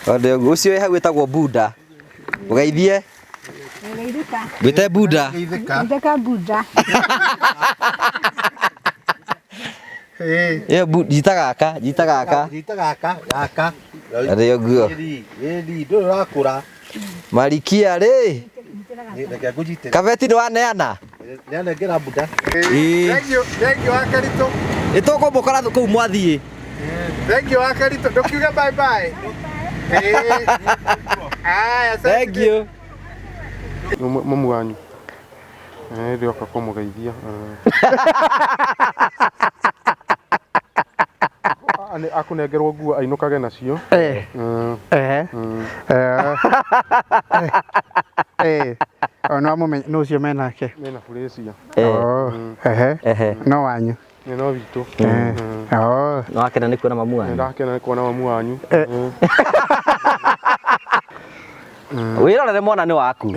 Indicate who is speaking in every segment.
Speaker 1: Ode ucio hau wetagwo Buddha. Ugeithie?
Speaker 2: Ngeithika.
Speaker 1: Wite Buddha.
Speaker 2: Ngeithika Buddha.
Speaker 1: Ye jita gaka.
Speaker 3: Gaka.
Speaker 1: Ade guo.
Speaker 3: Edi ndo rakura.
Speaker 1: Marikia ri. Kabeti ndo aneana.
Speaker 3: Nene ngera Buddha.
Speaker 1: Thank
Speaker 3: you Akarito.
Speaker 1: Itoko mukora ku mwathie.
Speaker 3: Thank you Akarito. Ndokiuga bye bye.
Speaker 1: Thank you.
Speaker 3: Mamu wanyu. Ndioka kumugeithia. Akunengerwo nguo ainukage nacio.
Speaker 4: Ono mumenye no cio menake.
Speaker 3: Mena Felicia.
Speaker 4: No wanyu.
Speaker 3: No witu.
Speaker 1: No akena ni kuona mamu wanyu.
Speaker 3: Ndakena ni kuona mamu wanyu.
Speaker 1: Wirorere mwana ni waku.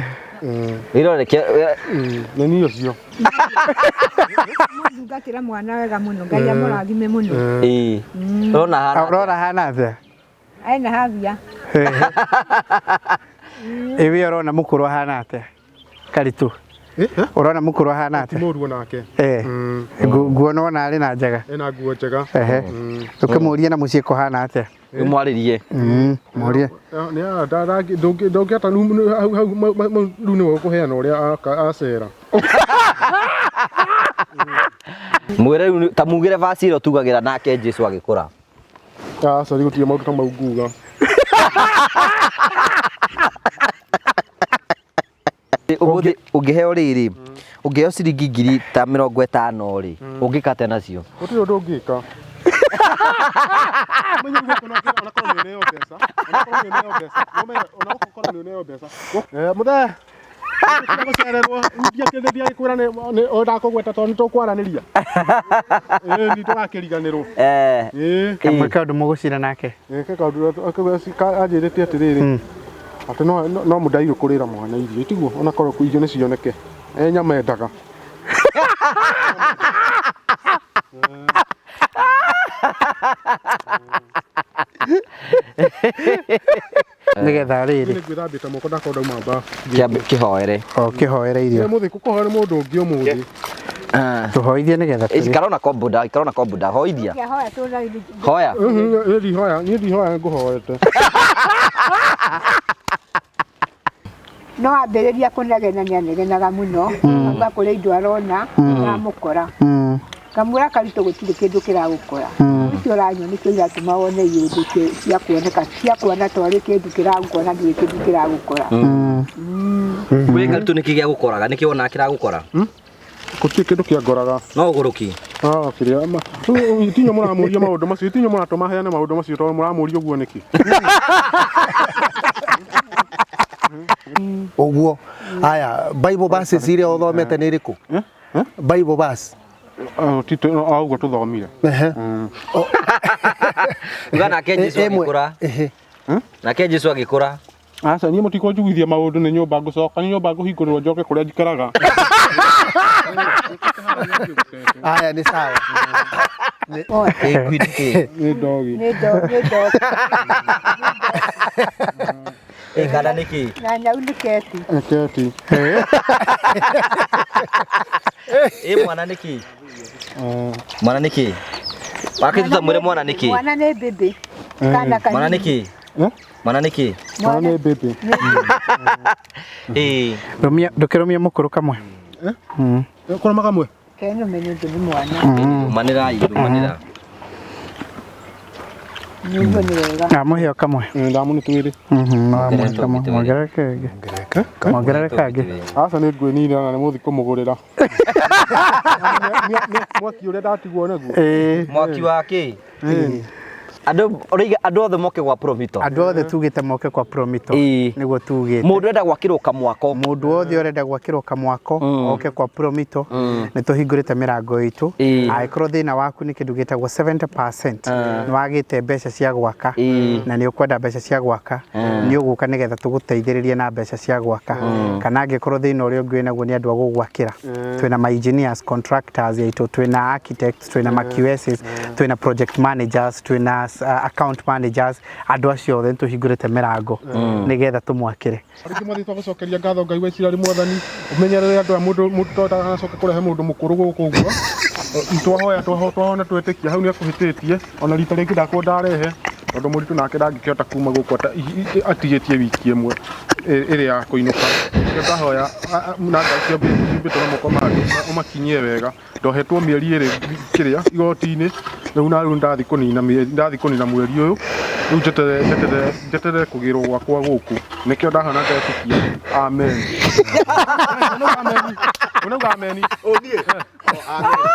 Speaker 1: Wirorere
Speaker 3: Nini ucio.
Speaker 2: Ngatira mwana wega muno ngai amurathime muno.
Speaker 1: Rona
Speaker 4: hana atia.
Speaker 2: Aina havia.
Speaker 4: Ewe urona mukuru hana atia. Karitu. Urona mukuru hana atia.
Speaker 3: Muruo nake.
Speaker 4: Nguo nona ari na njega.
Speaker 3: Ena nguo njega.
Speaker 4: Tukimuria na muciĩ kuhana atia.
Speaker 1: Mwaririe.
Speaker 4: Murie.
Speaker 3: Ni ndongeta hau ni gukuheana uria acera.
Speaker 1: Mwire ta mugire vasiro tugagira nake Jesu agikura.
Speaker 3: Sorry gutire maundu ta mau nguga.
Speaker 1: Ungiheo riri ungiheo ciringi ngiri ta 50 ri ungikate nacio
Speaker 3: gutire undu ungika menye guko na kona neo pesa muthe gucererwo ndia kindia ikwira ni ndakugweta tondu tukwaraniria ni twakiriganirwo
Speaker 4: kamwe kaundu mugucira nake
Speaker 3: kaundu anjirite atiriri ati no mudairu kurira mwana irio tiguo ona korwo kuirio ni cioneke nyama endaga
Speaker 4: nigetha riri
Speaker 3: ngwithambita moko ndakonda umamba
Speaker 1: kihoere
Speaker 4: kihoere irio
Speaker 3: muthi kukohore mundu ungi umuthi
Speaker 4: tuhoithie nigetha
Speaker 1: ikarona kombuda hoithia hoya
Speaker 3: ni hoya nguhoete
Speaker 2: no ambĩrĩria kũnegenania negenaga mũno anga kũrĩ indo arona na mũkora kamũra Karitũ gũtirĩ kĩndũ kĩragũkora icio ũranyua nĩkĩo iratũma wone iũndũ cia kuoneka cia kuona twarĩ kĩndũ kĩragũkora ndĩ kĩndũ kĩragũkora
Speaker 1: we Karitũ nĩkĩ gĩa gũkoraga nĩkĩ wona kĩragũkora
Speaker 3: gũtirĩ kĩndũ kĩangoraga
Speaker 1: no ũgũrũki
Speaker 3: kĩrĩa itinyo mũramũria maũndũ macio itinyo mũratũma heane maũndũ macio tondũ mũramũria ũguo nĩkĩ
Speaker 5: Oguo aya Bible verses iria uthomete ni iriku Bible verse
Speaker 3: tito augo tuthomire
Speaker 1: ngana ke Jesu agikura na ke Jesu agikura
Speaker 3: aca ni mutiko njugithia maundu ni nyumba ngucoka ni nyumba nguhingũrĩrwo njoke kuria njikaraga
Speaker 5: aya ni sawa
Speaker 3: ni dogi
Speaker 1: ngana niki
Speaker 2: na nyau nĩ keti
Speaker 1: mwana niki wakituta mwire mwana niki
Speaker 2: mwana nĩ bibi kana kanini
Speaker 1: mwana niki
Speaker 3: mwana nĩ bibi
Speaker 4: ndukirumia mukuru kamwe
Speaker 3: kurama kamwe
Speaker 2: keno menye ndu ni mwana
Speaker 1: manira
Speaker 2: nyumba ni wega
Speaker 4: muheo kamwe
Speaker 3: ndamuni twiri
Speaker 4: mongerere
Speaker 3: aca ni ngwinire na ni muthi kumugurira mwaki uria ndatigwo naguo
Speaker 1: mwaki wake Andu othe moke gwa Promito.
Speaker 4: Andu othe tugite moke kwa Promito. Niguo tugite.
Speaker 1: Mundu enda gwakirwo kamwako.
Speaker 4: Mundu othe urenda gwakirwo kamwako oke kwa Promito. Ni tuhingurite mirango itu. Aikorwo thina waku ni kindu gitagwo 70%. Ni wagite mbeca cia gwaka na ni ukwenda mbeca cia gwaka. Ni uguka nigetha tuguteithiririe na mbeca cia gwaka. Kana angikorwo thina uria ungi naguo ni andu agugwakira. Twina ma engineers, contractors, twina architects, twina ma QSs, twina project managers, twina as account managers andå acio othe tå hingå rä te mä rango nä getha tå mwakä re
Speaker 3: arä mathi twagåcokeria ngatho Ngai wa Isiraeli mwathani umenyerere andå aya må ndå ndaganacoke kå rehe må ndå må kå rå gå kå guo twahoya twahona twätä kia hau nä akå hä tä tie ona rita rä ngä ndakorwo ndarehe tondå må ritå nake ndangä kä hota kuma gå kå atigä tie wiki ä mwe ä rä ya kå inå ka ndahoya na ngaimbä tå na moko make å makinyie wega ndohetwo mä eri ä rä kä rä a igoti-inä rä u narä u ndathi kå nina mweri å yå rä u njeterere kå gä rwo gwakwa gå kå nä kä o ndahana ndetikia amen unauga ameni amen